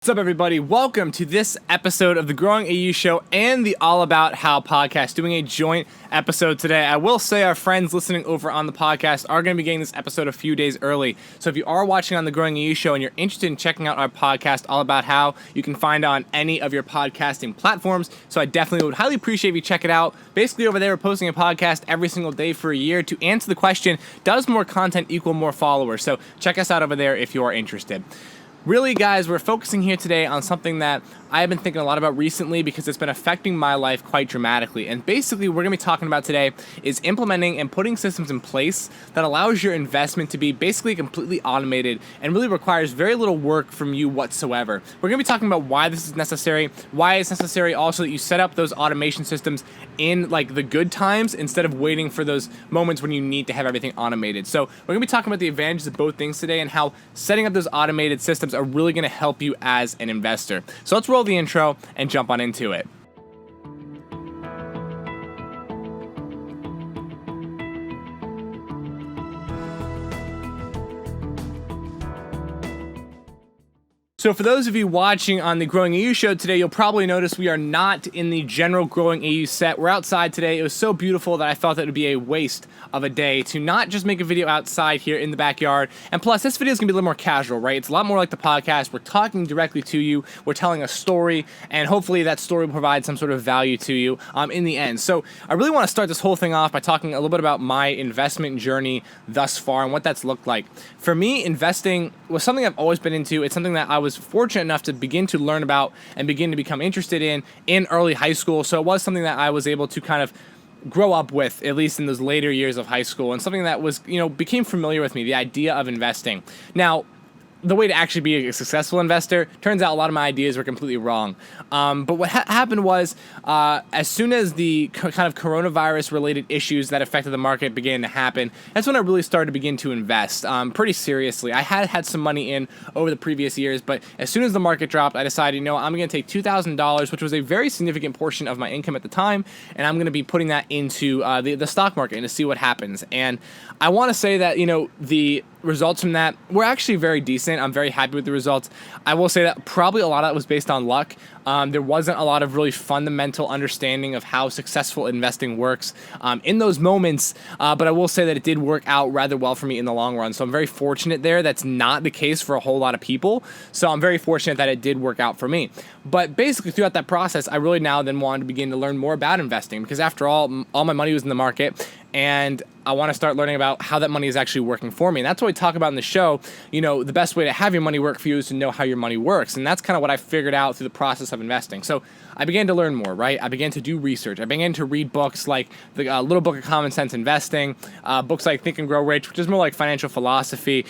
What's up, everybody? Welcome to this episode of the GrowingAU Show and the All About How podcast, doing a joint episode today. I will say our friends listening over on the podcast are going to be getting this episode a few days early. So if you are watching on the GrowingAU Show and you're interested in checking out our podcast, All About How, you can find it on any of your podcasting platforms. So I definitely would highly appreciate if you check it out. Basically, over there, we're posting a podcast every single day for a year to answer the question, does more content equal more followers? So check us out over there if you are interested. Really, guys, we're focusing here today on something that I have been thinking a lot about recently because it's been affecting my life quite dramatically. And basically, what we're going to be talking about today is implementing and putting systems in place that allows your investment to be basically completely automated and really requires very little work from you whatsoever. We're going to be talking about why this is necessary, why it's necessary also that you set up those automation systems in like the good times instead of waiting for those moments when you need to have everything automated. So we're going to be talking about the advantages of both things today and how setting up those automated systems are really going to help you as an investor. So let's roll the intro and jump on into it. So for those of you watching on the GrowingAU Show today, you'll probably notice we are not in the general GrowingAU set. We're outside today. It was so beautiful that I felt that it would be a waste of a day to not just make a video outside here in the backyard. And plus, this video is going to be a little more casual, right? It's a lot more like the podcast. We're talking directly to you. We're telling a story, and hopefully that story will provide some sort of value to you in the end. So I really want to start this whole thing off by talking a little bit about my investment journey thus far and what that's looked like. For me, investing was something I've always been into. It's something that I was fortunate enough to begin to learn about and begin to become interested in early high school. So it was something that I was able to kind of grow up with, at least in those later years of high school, and something that was, became familiar with me, the idea of investing. Now, the way to actually be a successful investor, turns out a lot of my ideas were completely wrong. But what happened was, as soon as the kind of coronavirus-related issues that affected the market began to happen, that's when I really started to begin to invest pretty seriously. I had some money in over the previous years, but as soon as the market dropped, I decided, I'm going to take $2,000, which was a very significant portion of my income at the time, and I'm going to be putting that into the stock market and to see what happens. And I want to say that, the results from that were actually very decent. I'm very happy with the results. I will say that probably a lot of it was based on luck. There wasn't a lot of really fundamental understanding of how successful investing works in those moments, but I will say that it did work out rather well for me in the long run. So I'm very fortunate there. That's not the case for a whole lot of people. So I'm very fortunate that it did work out for me. But basically throughout that process, I really now then wanted to begin to learn more about investing because after all my money was in the market, and I want to start learning about how that money is actually working for me. And that's what we talk about in the show. The best way to have your money work for you is to know how your money works. And that's kind of what I figured out through the process of investing. So I began to learn more, right? I began to do research. I began to read books like the Little Book of Common Sense Investing, books like Think and Grow Rich, which is more like financial philosophy,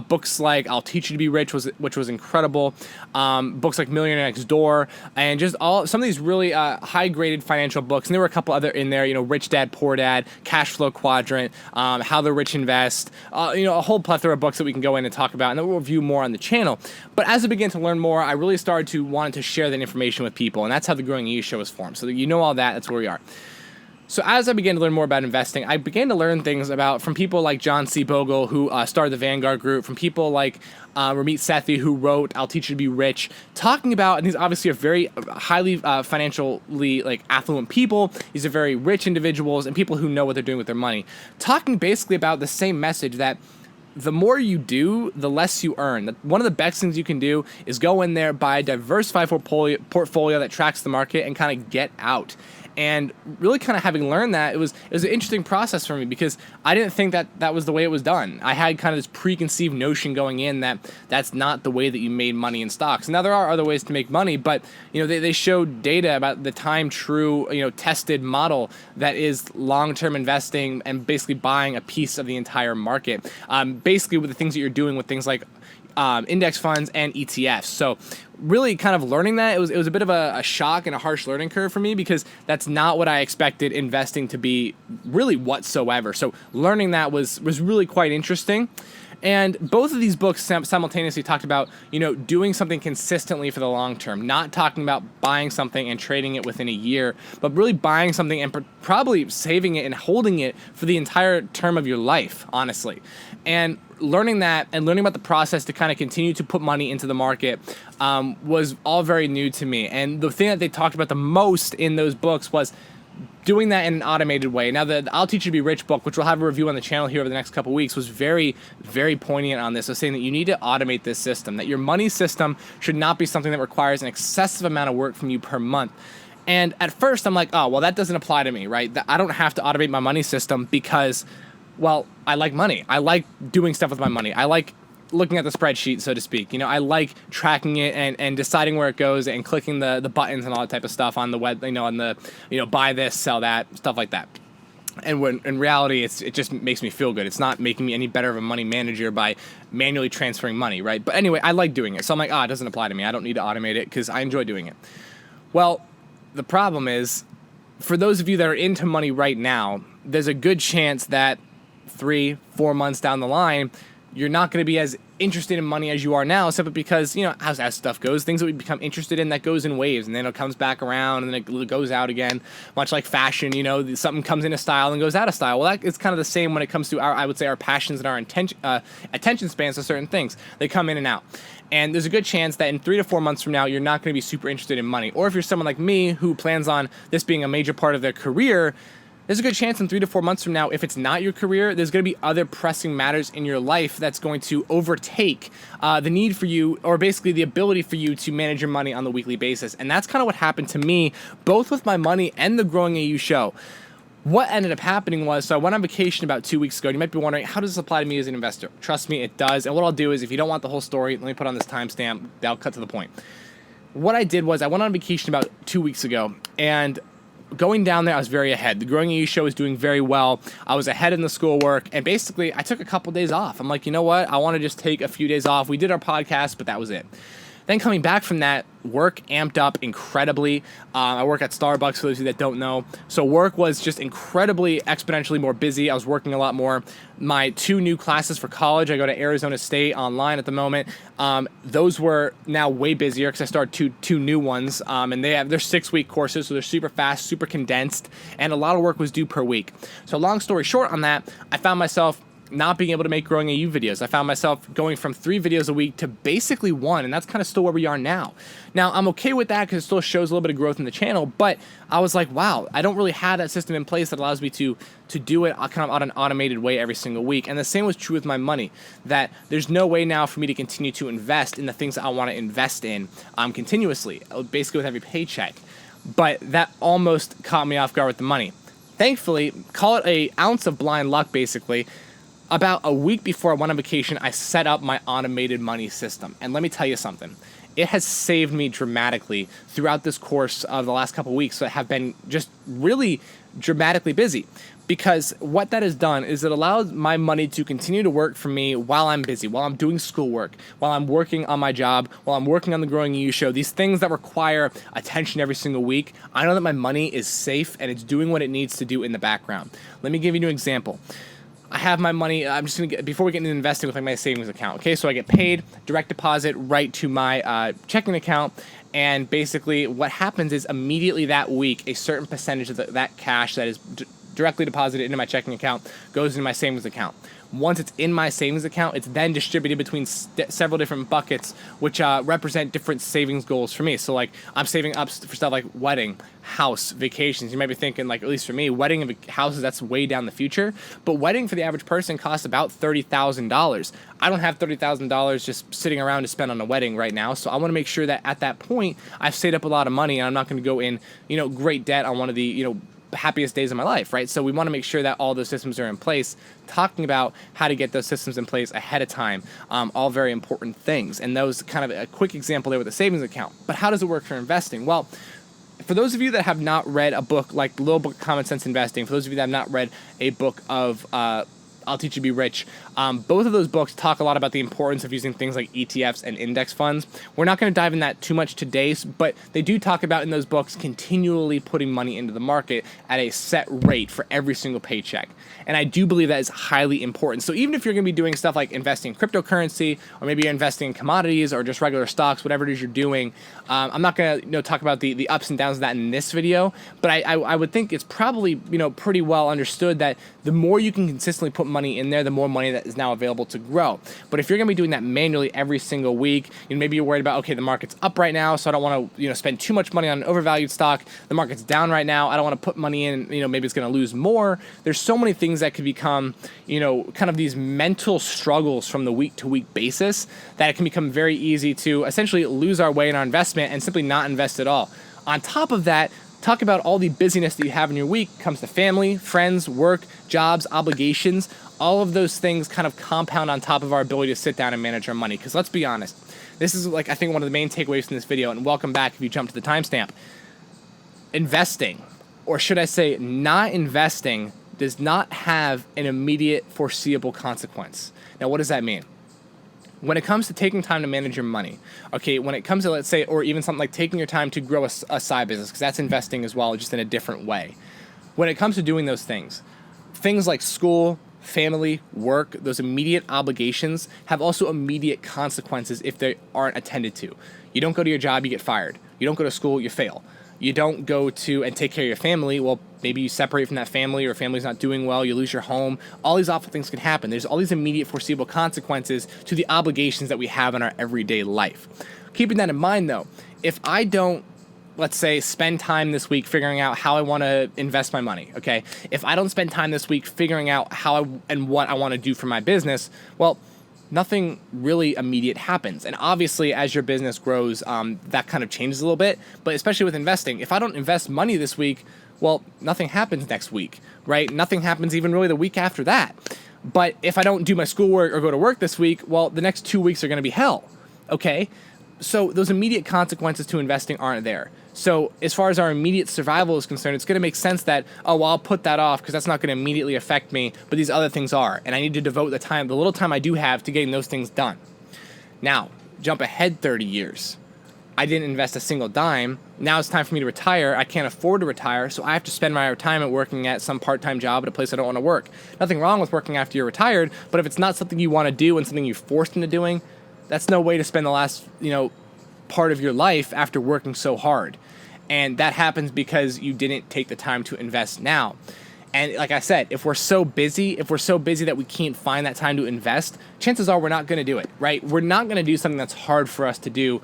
books like I'll Teach You to Be Rich, which was incredible, books like Millionaire Next Door, and just some of these really high-graded financial books. And there were a couple other in there, Rich Dad, Poor Dad, Cash Flow Quadrant, How the Rich Invest, a whole plethora of books that we can go in and talk about, and then we'll review more on the channel. But as I began to learn more, I really started to want to share that information with people, and that's how the GrowingAU Show was formed. So that all that, that's where we are. So as I began to learn more about investing, I began to learn things from people like John C. Bogle, who started the Vanguard Group, from people like Ramit Sethi, who wrote I'll Teach You to Be Rich, talking about, and these obviously are very highly financially affluent people. These are very rich individuals and people who know what they're doing with their money, talking basically about the same message that the more you do, the less you earn. One of the best things you can do is go in there, buy a diversified portfolio that tracks the market, and kind of get out. And really kind of having learned that, it was an interesting process for me because I didn't think that was the way it was done. I had kind of this preconceived notion going in that that's not the way that you made money in stocks. Now, there are other ways to make money, but they showed data about the time true, tested model that is long-term investing and basically buying a piece of the entire market. Basically with the things that you're doing with things like index funds and ETFs. So really kind of learning that, it was a bit of a shock and a harsh learning curve for me because that's not what I expected investing to be really whatsoever. So learning that was really quite interesting. And both of these books simultaneously talked about, doing something consistently for the long term, not talking about buying something and trading it within a year, but really buying something and probably saving it and holding it for the entire term of your life, honestly. And learning that and learning about the process to kind of continue to put money into the market was all very new to me. And the thing that they talked about the most in those books was doing that in an automated way. Now, the I'll Teach You to Be Rich book, which we'll have a review on the channel here over the next couple of weeks, was very, very poignant on this. So saying that you need to automate this system, that your money system should not be something that requires an excessive amount of work from you per month. And at first, I'm like, oh, well, that doesn't apply to me, right? I don't have to automate my money system because, well, I like money. I like doing stuff with my money. I like looking at the spreadsheet, so to speak. You know, I like tracking it and deciding where it goes and clicking the buttons and all that type of stuff on the web, on the, buy this, sell that, stuff like that. And when in reality, it just makes me feel good. It's not making me any better of a money manager by manually transferring money, right? But anyway, I like doing it. So I'm like, it doesn't apply to me. I don't need to automate it because I enjoy doing it. Well, the problem is, for those of you that are into money right now, there's a good chance that 3-4 months down the line, you're not going to be as interested in money as you are now, simply because, as stuff goes, things that we become interested in, that goes in waves, and then it comes back around, and then it goes out again, much like fashion. Something comes into style and goes out of style. Well, it's kind of the same when it comes to I would say, our passions and our attention spans to certain things. They come in and out. And there's a good chance that in 3 to 4 months from now, you're not going to be super interested in money. Or if you're someone like me who plans on this being a major part of their career, there's a good chance in 3 to 4 months from now, if it's not your career, there's going to be other pressing matters in your life that's going to overtake the need for you, or basically the ability for you to manage your money on the weekly basis. And that's kind of what happened to me, both with my money and the Growing AU show. What ended up happening was, so I went on vacation about 2 weeks ago, and you might be wondering, how does this apply to me as an investor? Trust me, it does. And what I'll do is, if you don't want the whole story, let me put on this timestamp, that'll cut to the point. What I did was, I went on vacation about 2 weeks ago, and going down there, I was very ahead. The Growing AU show was doing very well. I was ahead in the schoolwork, and basically, I took a couple days off. I'm like, you know what? I want to just take a few days off. We did our podcast, but that was it. Then coming back from that, work amped up incredibly. I work at Starbucks, for those of you that don't know. So work was just incredibly exponentially more busy. I was working a lot more. My 2 new classes for college, I go to Arizona State online at the moment. Those were now way busier because I started two new ones. And they're 6-week courses, so they're super fast, super condensed, and a lot of work was due per week. So long story short on that, I found myself not being able to make Growing AU videos. I found myself going from 3 videos a week to basically 1, and that's kind of still where we are now. Now, I'm okay with that because it still shows a little bit of growth in the channel, but I was like, wow, I don't really have that system in place that allows me to do it kind of on an automated way every single week. And the same was true with my money, that there's no way now for me to continue to invest in the things that I want to invest in continuously, basically with every paycheck. But that almost caught me off guard with the money. Thankfully, call it an ounce of blind luck, basically. About a week before I went on vacation, I set up my automated money system. And let me tell you something. It has saved me dramatically throughout this course of the last couple of weeks that have been just really dramatically busy. Because what that has done is it allows my money to continue to work for me while I'm busy, while I'm doing schoolwork, while I'm working on my job, while I'm working on the Growing AU show. These things that require attention every single week, I know that my money is safe and it's doing what it needs to do in the background. Let me give you an example. I have my money, I'm just going to get, before we get into investing with my savings account, okay? So I get paid, direct deposit right to my checking account, and basically what happens is immediately that week, a certain percentage of that cash that is directly deposited into my checking account goes into my savings account. Once it's in my savings account, it's then distributed between several different buckets, which represent different savings goals for me. So, like, I'm saving up for stuff like wedding, house, vacations. You might be thinking, like, at least for me, wedding and houses, that's way down the future. But wedding for the average person costs about $30,000. I don't have $30,000 just sitting around to spend on a wedding right now. So I want to make sure that at that point, I've saved up a lot of money and I'm not going to go in, great debt on one of the, happiest days of my life, right? So we want to make sure that all those systems are in place. Talking about how to get those systems in place ahead of time, all very important things. And that was kind of a quick example there with the savings account. But how does it work for investing? Well, for those of you that have not read a book like Little Book of Common Sense Investing, for those of you that have not read a book of I'll Teach You to Be Rich. Both of those books talk a lot about the importance of using things like ETFs and index funds. We're not going to dive in that too much today, but they do talk about in those books continually putting money into the market at a set rate for every single paycheck. And I do believe that is highly important. So even if you're going to be doing stuff like investing in cryptocurrency, or maybe you're investing in commodities or just regular stocks, whatever it is you're doing, I'm not going to talk about the ups and downs of that in this video, but I would think it's probably pretty well understood that the more you can consistently put money in there, the more money that is now available to grow. But if you're going to be doing that manually every single week, maybe you're worried about, okay, the market's up right now, so I don't want to spend too much money on an overvalued stock. The market's down right now, I don't want to put money in, maybe it's going to lose more. There's so many things that could become, kind of these mental struggles from the week to week basis that it can become very easy to essentially lose our way in our investment and simply not invest at all. On top of that, talk about all the busyness that you have in your week. Comes to family, friends, work, jobs, obligations. All of those things kind of compound on top of our ability to sit down and manage our money. Because let's be honest, this is I think one of the main takeaways from this video, and welcome back if you jump to the timestamp. Investing, or should I say not investing, does not have an immediate foreseeable consequence. Now, what does that mean? When it comes to taking time to manage your money, okay, when it comes to, let's say, or even something like taking your time to grow a side business, because that's investing as well, just in a different way. When it comes to doing those things like school, family, work, those immediate obligations have also immediate consequences if they aren't attended to. You don't go to your job, you get fired. You don't go to school, you fail. You don't go to and take care of your family, well, maybe you separate from that family, or your family's not doing well, you lose your home. All these awful things can happen. There's all these immediate foreseeable consequences to the obligations that we have in our everyday life. Keeping that in mind, though, if I don't, let's say, spend time this week figuring out how I want to invest my money, okay? If I don't spend time this week figuring out how and what I want to do for my business, well, nothing really immediate happens. And obviously, as your business grows, that kind of changes a little bit. But especially with investing, if I don't invest money this week, well, nothing happens next week, right? Nothing happens even really the week after that. But if I don't do my schoolwork or go to work this week, well, the next 2 weeks are going to be hell, okay? So those immediate consequences to investing aren't there. So as far as our immediate survival is concerned, it's going to make sense that, oh, well, I'll put that off because that's not going to immediately affect me, but these other things are. And I need to devote the little time I do have to getting those things done. Now, jump ahead 30 years. I didn't invest a single dime. Now it's time for me to retire. I can't afford to retire, so I have to spend my retirement working at some part-time job at a place I don't want to work. Nothing wrong with working after you're retired, but if it's not something you want to do and something you're forced into doing, that's no way to spend the last, part of your life after working so hard. And that happens because you didn't take the time to invest now. And like I said, if we're so busy that we can't find that time to invest, chances are we're not going to do it, right? We're not going to do something that's hard for us to do,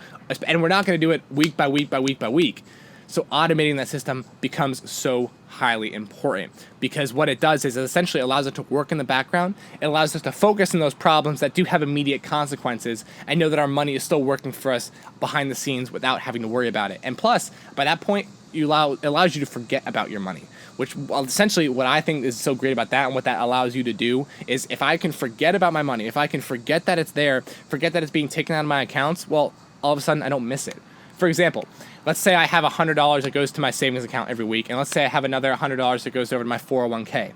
and we're not going to do it week by week by week by week. So automating that system becomes so highly important, because what it does is it essentially allows it to work in the background. It allows us to focus on those problems that do have immediate consequences and know that our money is still working for us behind the scenes without having to worry about it. And plus, by that point, it allows you to forget about your money, which essentially what I think is so great about that, and what that allows you to do is, if I can forget about my money, if I can forget that it's there, forget that it's being taken out of my accounts, well, all of a sudden I don't miss it. For example, let's say I have $100 that goes to my savings account every week, and let's say I have another $100 that goes over to my 401k.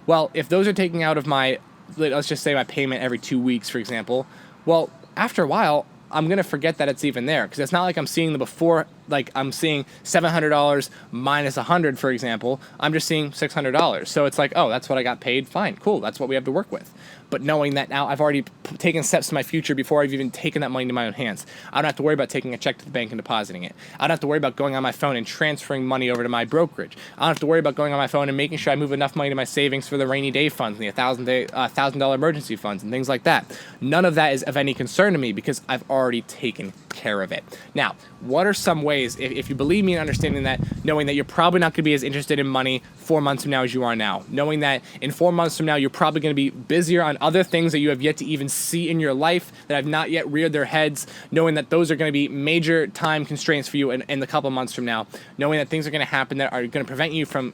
Well, if those are taking out of my, let's just say my payment every 2 weeks, for example, well, after a while, I'm going to forget that it's even there, because it's not like I'm seeing the before, like I'm seeing $700 minus $100, for example. I'm just seeing $600. So it's like, oh, that's what I got paid. Fine, cool. That's what we have to work with. But knowing that now I've already taken steps to my future before I've even taken that money into my own hands. I don't have to worry about taking a check to the bank and depositing it. I don't have to worry about going on my phone and transferring money over to my brokerage. I don't have to worry about going on my phone and making sure I move enough money to my savings for the rainy day funds and the $1,000 emergency funds and things like that. None of that is of any concern to me because I've already taken care of it. Now, what are some ways, if you believe me in understanding that, knowing that you're probably not going to be as interested in money 4 months from now as you are now, knowing that in 4 months from now you're probably going to be busier on other things that you have yet to even see in your life that have not yet reared their heads, knowing that those are going to be major time constraints for you in a couple of months from now, knowing that things are going to happen that are going to prevent you from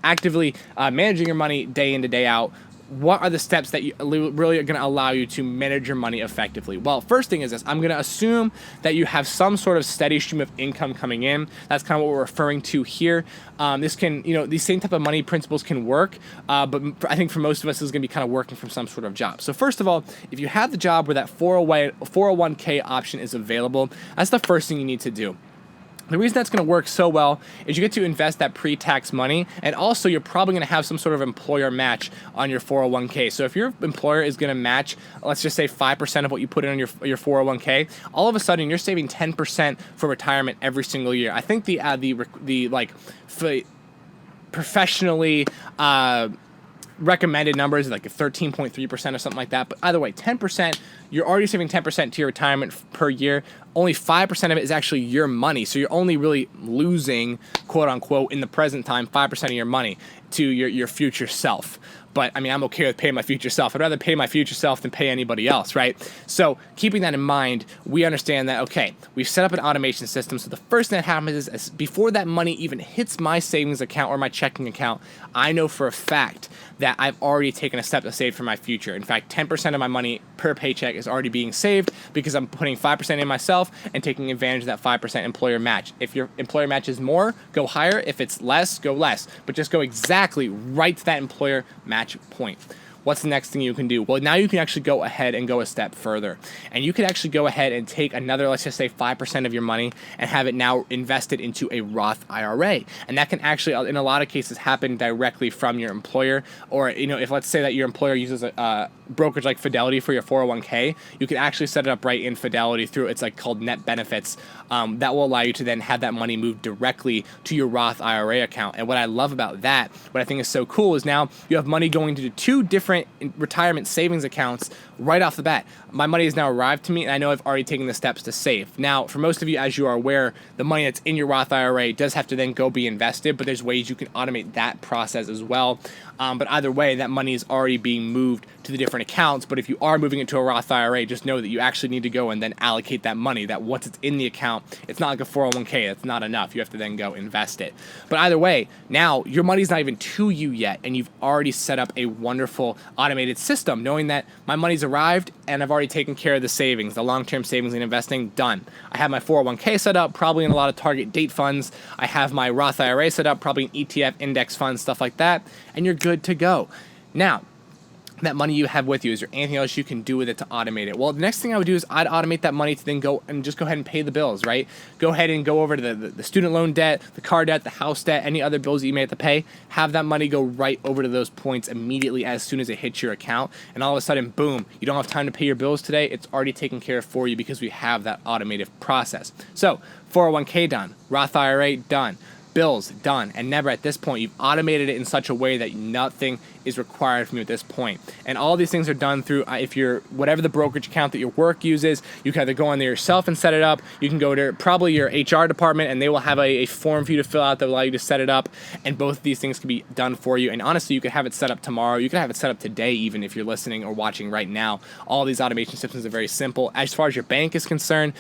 actively managing your money day in to day out. What are the steps that you really are going to allow you to manage your money effectively? Well, first thing is this. I'm going to assume that you have some sort of steady stream of income coming in. That's kind of what we're referring to here. This can, these same type of money principles can work, but I think for most of us, this is going to be kind of working from some sort of job. So first of all, if you have the job where that 401k option is available, that's the first thing you need to do. The reason that's going to work so well is you get to invest that pre-tax money, and also you're probably going to have some sort of employer match on your 401k. So if your employer is going to match, let's just say 5% of what you put in on your 401k, all of a sudden you're saving 10% for retirement every single year. I think the professionally recommended number is like a 13.3% or something like that. But either way, 10%, you're already saving 10% to your retirement per year. Only 5% of it is actually your money. So you're only really losing, quote unquote, in the present time, 5% of your money to your future self. But I mean, I'm okay with paying my future self. I'd rather pay my future self than pay anybody else, right? So keeping that in mind, we understand that, okay, we've set up an automation system. So the first thing that happens is before that money even hits my savings account or my checking account, I know for a fact that I've already taken a step to save for my future. In fact, 10% of my money per paycheck is already being saved because I'm putting 5% in myself and taking advantage of that 5% employer match. If your employer match is more, go higher. If it's less, go less. But just go exactly right to that employer match point. What's the next thing you can do? Well, now you can actually go ahead and go a step further. And you can actually go ahead and take another, let's just say 5% of your money and have it now invested into a Roth IRA. And that can actually, in a lot of cases, happen directly from your employer. Or, if let's say that your employer uses a brokerage like Fidelity for your 401k, you can actually set it up right in Fidelity through, it's like called net benefits. That will allow you to then have that money moved directly to your Roth IRA account. And what I love about that, what I think is so cool, is now you have money going to 2 different retirement savings accounts right off the bat. My money has now arrived to me, and I know I've already taken the steps to save. Now, for most of you, as you are aware, the money that's in your Roth IRA does have to then go be invested, but there's ways you can automate that process as well. But either way, that money is already being moved to the different accounts. But if you are moving it to a Roth IRA, just know that you actually need to go and then allocate that money, that once it's in the account, it's not like a 401k. That's not enough. You have to then go invest it. But either way, now your money's not even to you yet, and you've already set up a wonderful automated system, knowing that my money's arrived and I've already taken care of the savings, the long-term savings and investing, done. I have my 401k set up, probably in a lot of target date funds. I have my Roth IRA set up, probably an ETF, index fund, stuff like that, and you're good to go. Now, that money you have with you, is there anything else you can do with it to automate it? Well, the next thing I would do is I'd automate that money to then go and just go ahead and pay the bills, right? Go ahead and go over to the student loan debt, the car debt, the house debt, any other bills that you may have to pay. Have that money go right over to those points immediately as soon as it hits your account. And all of a sudden, boom, you don't have time to pay your bills today. It's already taken care of for you because we have that automated process. So 401k done, Roth IRA done, bills done, and never at this point you've automated it in such a way that nothing is required from you at this point. And all these things are done through if you're whatever the brokerage account that your work uses, you can either go on there yourself and set it up. You can go to probably your HR department and they will have a form for you to fill out that will allow you to set it up, and both of these things can be done for you. And honestly, you can have it set up tomorrow, you can have it set up today, even if you're listening or watching right now. All these automation systems are very simple. As far as your bank is concerned,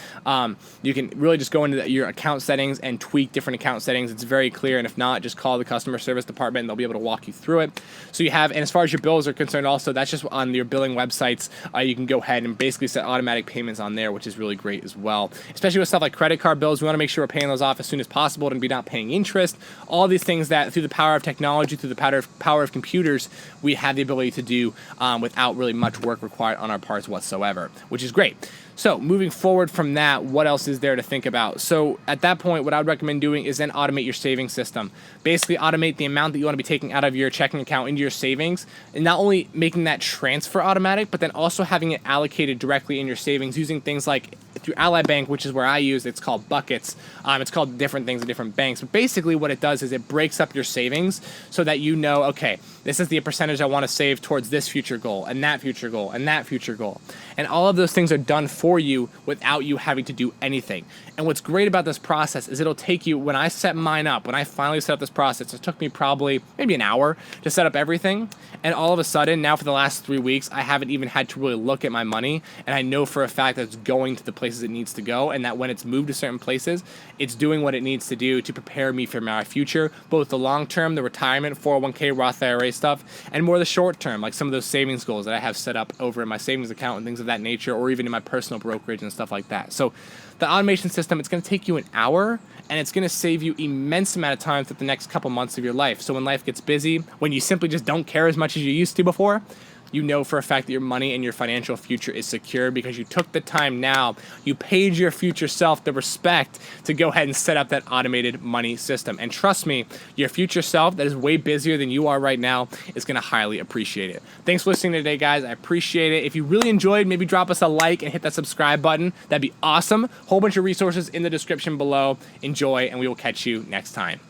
you can really just go into your account settings and tweak different account settings. It's very clear, and if not, just call the customer service department and they'll be able to walk you through it. So you have, and as far as your bills are concerned also, that's just on your billing websites. You can go ahead and basically set automatic payments on there, which is really great as well. Especially with stuff like credit card bills, we want to make sure we're paying those off as soon as possible and be not paying interest. All these things that through the power of technology, through the power of computers, we have the ability to do without really much work required on our parts whatsoever, which is great. So moving forward from that, what else is there to think about? So at that point, what I would recommend doing is then automate your savings system. Basically automate the amount that you want to be taking out of your checking account into your savings, and not only making that transfer automatic, but then also having it allocated directly in your savings using things like through Ally Bank, which is where I use, it's called buckets. It's called different things at different banks. But basically what it does is it breaks up your savings so that you know, okay, this is the percentage I want to save towards this future goal and that future goal and that future goal. And all of those things are done for you without you having to do anything. And what's great about this process is it'll take you, when I set mine up, when I finally set up this process, it took me probably maybe an hour to set up everything. And all of a sudden, now for the last 3 weeks, I haven't even had to really look at my money. And I know for a fact that it's going to the places it needs to go, and that when it's moved to certain places, it's doing what it needs to do to prepare me for my future, both the long term, the retirement, 401k, Roth IRA stuff, and more the short term, like some of those savings goals that I have set up over in my savings account and things of that nature, or even in my personal brokerage and stuff like that. So the automation system, it's going to take you an hour, and it's going to save you immense amount of time for the next couple months of your life. So when life gets busy, when you simply just don't care as much as you used to before, you know for a fact that your money and your financial future is secure because you took the time now. You paid your future self the respect to go ahead and set up that automated money system. And trust me, your future self that is way busier than you are right now is going to highly appreciate it. Thanks for listening today, guys. I appreciate it. If you really enjoyed, maybe drop us a like and hit that subscribe button. That'd be awesome. Whole bunch of resources in the description below. Enjoy, and we will catch you next time.